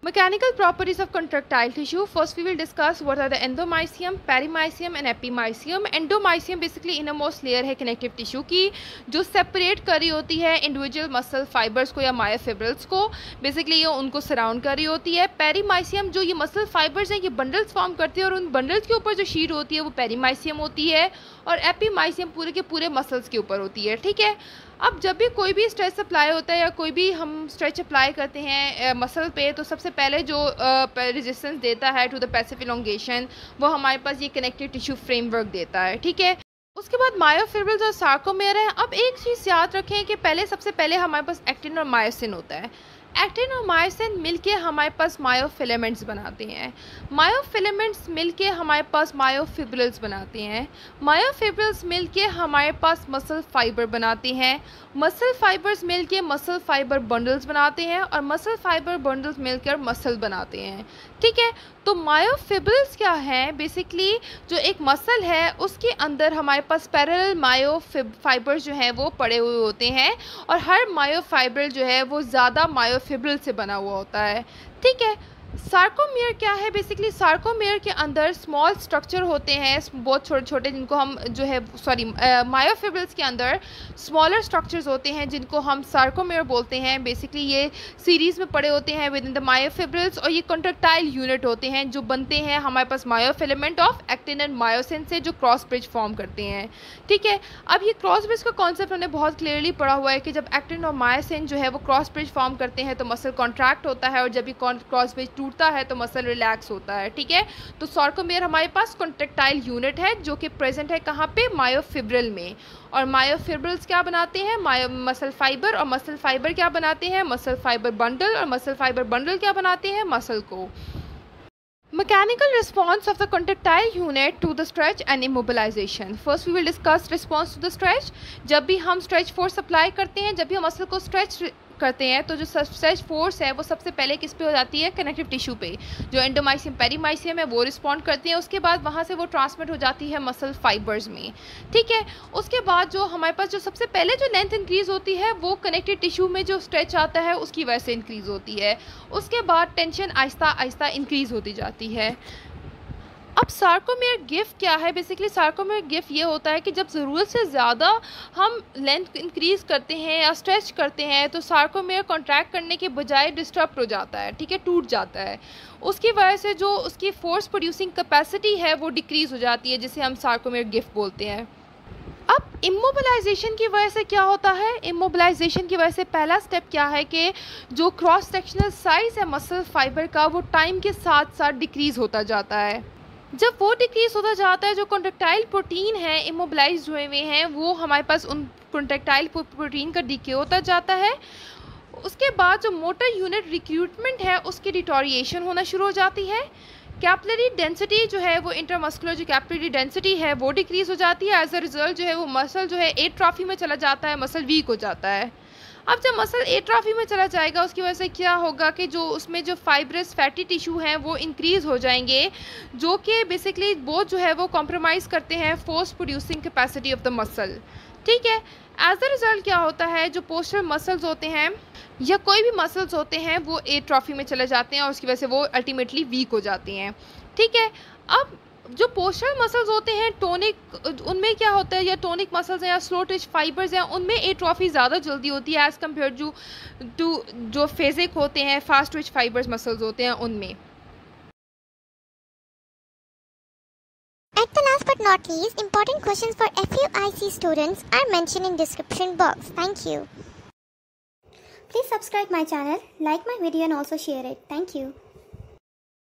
Mechanical properties of contractile tissue. First we will discuss what are the endomysium, perimysium and epimysium. Endomysium basically innermost layer है connective tissue की, जो separate कर रही होती है individual muscle fibers को या myofibrils को, basically ये उनको surround कर रही होती है. Perimysium जो ये muscle fibers हैं ये bundles form करती है और उन bundles के ऊपर जो sheet होती है वो perimysium होती है और epimysium पूरे के पूरे muscles के ऊपर होती है. ठीक है. अब जब भी कोई भी स्ट्रेच अप्लाई होता है या कोई भी हम स्ट्रेच अप्लाई करते हैं मसल पे, तो सबसे पहले जो रेजिस्टेंस देता है टू द पैसिव इलोंगेशन वो हमारे पास ये कनेक्टिव टिश्यू फ्रेमवर्क देता है. ठीक है. उसके बाद मायोफिब्रिल्स और सार्कोमेयर है. अब एक चीज़ याद रखें कि सबसे पहले हमारे पास एक्टिन और मायोसिन होता है. एक्टिन और मायोसिन मिलके हमारे पास मायोफिलामेंट्स बनाते हैं. मायोफिलामेंट्स मिलके हमारे पास मायोफिब्रिल्स बनाते हैं. मायोफिब्रिल्स मिलके हमारे पास मसल फाइबर बनाते हैं. मसल फाइबर्स मिलके मसल फाइबर बंडल्स बनाते हैं और मसल फाइबर बंडल्स मिलकर मसल बनाते हैं. ठीक है. तो मायोफिब्रिल्स क्या है? बेसिकली जो एक मसल है उसके अंदर हमारे पास पैरेलल मायोफाइबर्स जो हैं वो पड़े हुए होते हैं और हर मायोफाइबर जो है वो ज़्यादा मायोफिब्रिल से बना हुआ होता है. ठीक है. सार्कोमेयर क्या है? बेसिकली सार्कोमेयर के अंदर स्मॉल स्ट्रक्चर होते हैं बहुत छोटे छोटे, जिनको हम जो है मायोफिब्रिल्स के अंदर स्मॉलर स्ट्रक्चर्स होते हैं जिनको हम सार्कोमेयर बोलते हैं. बेसिकली ये सीरीज़ में पड़े होते हैं विद इन द मायोफिब्रिल्स और ये कॉन्ट्रैक्टाइल यूनिट होते हैं जो बनते हैं हमारे पास myofilament of actin and myosin से, जो क्रॉस ब्रिज फॉर्म करते हैं. ठीक है. अब ये क्रॉस ब्रिज का कॉन्सेप्ट हमने बहुत क्लियरली पढ़ा हुआ है कि जब एक्टिन और मायोसिन जो है वो क्रॉस ब्रिज फॉर्म करते हैं तो मसल कॉन्ट्रैक्ट होता है और जब ये क्रॉस ब्रिज टूटता है तो मसल रिलैक्स होता है. ठीक है. तो सार्कोमेयर हमारे पास कॉन्ट्रैक्टाइल यूनिट है जो कि प्रेजेंट है कहाँ पे? मायोफिब्रिल में. और मायोफिब्रिल्स क्या बनाते हैं? Muscle fibre. और मसल फाइबर क्या बनाते हैं? Muscle fibre bundle. और मसल फाइबर बंडल क्या बनाते हैं? मसल को. Mechanical response of the contractile unit to the stretch and immobilization. First we will discuss response to the stretch. जब भी हम stretch force अप्लाई करते हैं, जब भी हम मसल को stretch करते हैं तो जो स्ट्रेच फोर्स है वो सबसे पहले किस पे हो जाती है? कनेक्टिव टिश्यू पे. जो एंडोमाइसियम पेरीमाइसियम है वो रिस्पॉन्ड करते हैं. उसके बाद वहाँ से वो ट्रांसमिट हो जाती है मसल फाइबर्स में. ठीक है. उसके बाद जो हमारे पास जो सबसे पहले जो लेंथ इंक्रीज होती है वो कनेक्टिव टिश्यू में जो स्ट्रेच आता है उसकी वजह से इंक्रीज होती है. उसके बाद टेंशन आहिस्ता आहिस्ता इंक्रीज होती जाती है. अब सार्कोमेयर गिफ्ट क्या है? बेसिकली सार्कोमेयर गिफ्ट ये होता है कि जब ज़रूरत से ज़्यादा हम लेंथ इंक्रीज़ करते हैं या स्ट्रेच करते हैं तो सार्कोमेयर कॉन्ट्रैक्ट करने के बजाय डिस्टर्ब हो जाता है. ठीक है. टूट जाता है. उसकी वजह से जो उसकी फोर्स प्रोड्यूसिंग कैपेसिटी है वो डिक्रीज़ हो जाती है, जिसे हम सार्कोमेयर गिफ्ट बोलते हैं. अब इमोबिलाइजेशन की वजह से क्या होता है? इमोबिलाइजेशन की वजह से पहला स्टेप क्या है कि जो क्रॉस सेक्शनल साइज़ है मसल फाइबर का वो टाइम के साथ साथ डिक्रीज़ होता जाता है. जब वो डिक्रीज होता जाता है जो कॉन्ट्रैक्टाइल प्रोटीन है इमोबिलाइज हुए हुए हैं वो हमारे पास उन कॉन्ट्रैक्टाइल प्रोटीन का डीके होता जाता है. उसके बाद जो मोटर यूनिट रिक्रूटमेंट है उसकी डिटोरिएशन होना शुरू हो जाती है. कैपिलरी डेंसिटी जो है वो इंटरमस्कुलर जो कैपिलरी डेंसिटी है वो डिक्रीज हो जाती है. एज अ रिजल्ट जो है वो मसल जो है एट्रोफी में चला जाता है, मसल वीक हो जाता है. अब जब मसल एट्रोफी में चला जाएगा उसकी वजह से क्या होगा कि जो उसमें जो फाइब्रस फैटी टिश्यू हैं वो इंक्रीज़ हो जाएंगे, जो कि बेसिकली वो जो है वो कॉम्प्रोमाइज़ करते हैं force producing capacity of the muscle. ठीक है. एज अ रिज़ल्ट क्या होता है? जो पोस्चरल मसल्स होते हैं या कोई भी मसल्स होते हैं वो एट्रोफी में चले जाते हैं और उसकी वजह से वो अल्टीमेटली वीक हो जाते हैं. ठीक है. अब जो पोस्चरल मसल्स होते हैं टोनिक, उनमें क्या होता है, या टोनिक मसल्स हैं या स्लो ट्विच फाइबर्स हैं, उनमें एट्रोफी ज़्यादा जल्दी होती है एज़ कम्पेयर टू जो फेजिक होते हैं फास्ट ट्विच फाइबर्स मसल्स होते हैं उनमें. At the last but not least, important questions for FUIC students are mentioned in description box. Thank you. Please subscribe my channel, like my video and also share it. Thank you.